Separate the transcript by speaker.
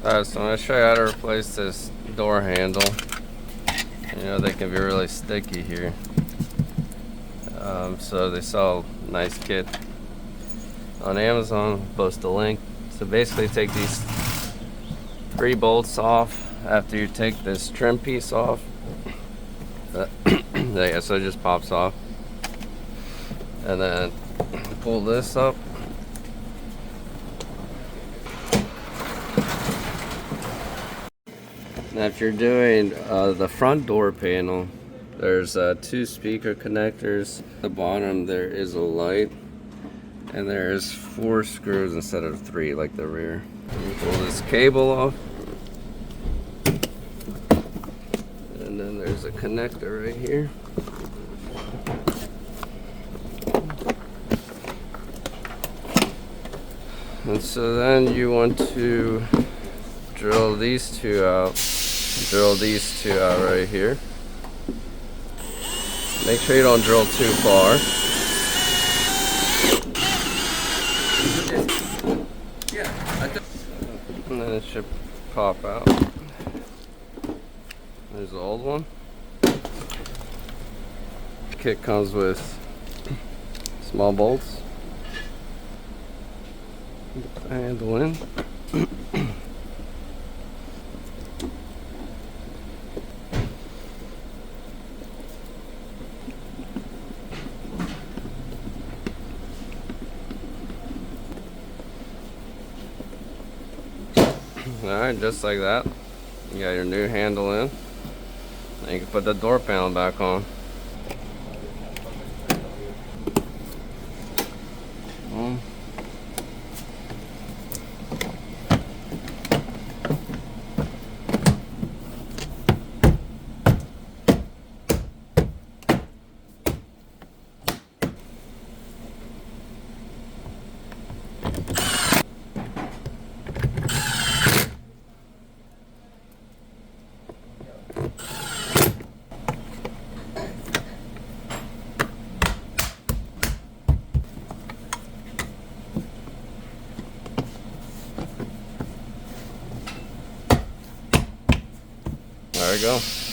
Speaker 1: So I'm going to show you how to replace this door handle. You know, they can be really sticky here. So they sell a nice kit on Amazon. I'll post a link. So basically take these 3 bolts off after you take this trim piece off. Yeah, so it just pops off. And then pull this up. Now if you're doing the front door panel, there's 2 speaker connectors. At the bottom there is a light, and there's 4 screws instead of 3 like the rear. You pull this cable off, and then there's a connector right here. And so then you want to drill these 2 out. Drill these 2 out right here. Make sure you don't drill too far. And then it should pop out. There's the old one. The kit comes with small bolts. Put the handle in. Alright, just like that. You got your new handle in. Now you can put the door panel back on. There we go.